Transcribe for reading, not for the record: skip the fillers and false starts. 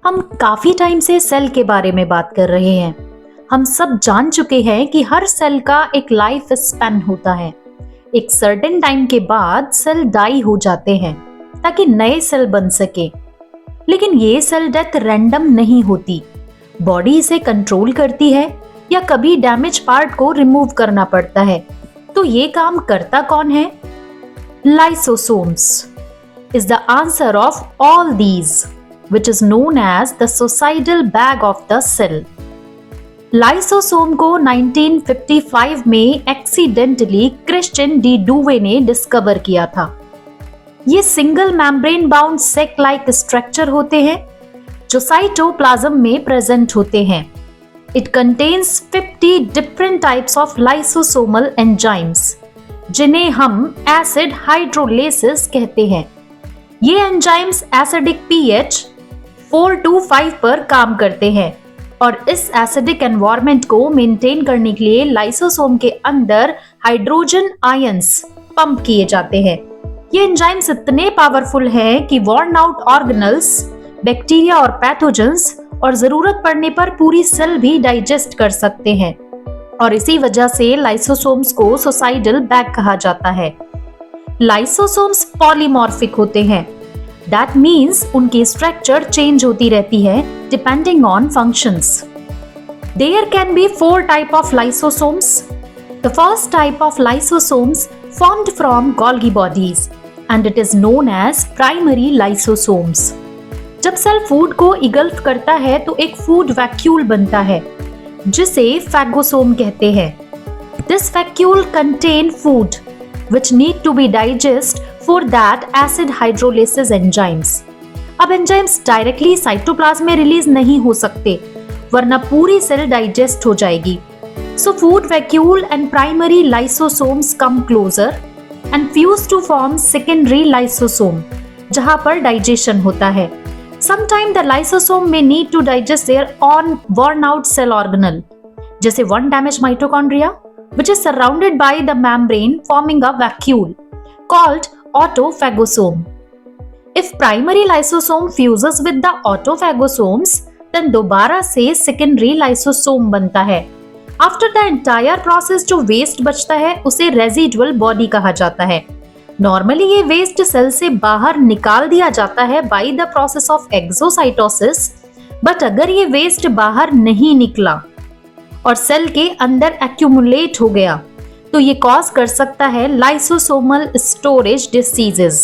हम काफी टाइम से सेल के बारे में बात कर रहे हैं। हम सब जान चुके हैं कि हर सेल का एक लाइफ स्पैन होता है। एक सर्टेन टाइम के बाद सेल डाई हो जाते हैं ताकि नए सेल बन सके। लेकिन ये सेल डेथ रैंडम नहीं होती। बॉडी इसे कंट्रोल करती है या कभी डैमेज पार्ट को रिमूव करना पड़ता है। तो ये काम करता कौन है? Lysosomes is the answer of all these, which is known as the suicidal bag of the cell. Lysosome को 1955 में एक्सीडेंटली क्रिश्चियन डी डुवे ने डिस्कवर किया था। ये सिंगल मेम्ब्रेन बाउंड सेक लाइक स्ट्रक्चर होते हैं जो साइटोप्लाज्म में प्रेजेंट होते हैं। It contains 50 different types of lysosomal enzymes, जिन्हें हम एसिड हाइड्रोलेसिस कहते हैं। ये एंजाइम्स एसिडिक pH 4 to 5 पर काम करते हैं और इस एसिडिक एनवायरनमेंट को मेंटेन करने के लिए लाइसोसोम के अंदर हाइड्रोजन आयंस पंप किए जाते हैं। ये एंजाइम्स इतने पावरफुल हैं कि वॉर्न आउट ऑर्गेनल्स, बैक्टीरिया और पैथोजेंस और जरूरत पड़ने पर पूरी सेल भी डाइजेस्ट कर सकते हैं और इसी वजह से लाइसोसोम्स को सुसाइडल बैग कहा जाता है। लाइसोसोम्स पॉलीमॉर्फिक होते हैं। That means उनकी स्ट्रक्चर चेंज होती रहती है depending on functions. There can be 4 type of lysosomes. The first type of lysosomes formed from Golgi bodies and it is known as primary lysosomes. जब cell food को इगल्फ करता है तो एक फूड वैक्यूल बनता है जिसे फैगोसोम कहते हैं। This vacuole contain food which need to be digest for that acid hydrolysis enzymes. अब एंजाइम्स डायरेक्टली साइटोप्लाज्म में रिलीज नहीं हो सकते वरना पूरी सेल डाइजेस्ट हो जाएगी। So food vacuole and primary lysosomes come closer and fuse to form secondary lysosome, जहां पर डाइजेशन होता है। Sometimes the lysosome may need to digest their own worn out cell organelle, जैसे one damaged mitochondria, which is surrounded by the membrane forming a vacuole called autophagosome. If primary lysosome fuses with the autophagosomes, then दोबारा से secondary lysosome बनता है। After the entire process जो waste बचता है उसे residual body कहा जाता है। Normally ये waste cell से बाहर निकाल दिया जाता है by the process of exocytosis, but अगर ये waste बाहर नहीं निकला और सेल के अंदर एक्यूमुलेट हो गया तो ये कॉज कर सकता है लाइसोसोमल स्टोरेज डिसीजेस।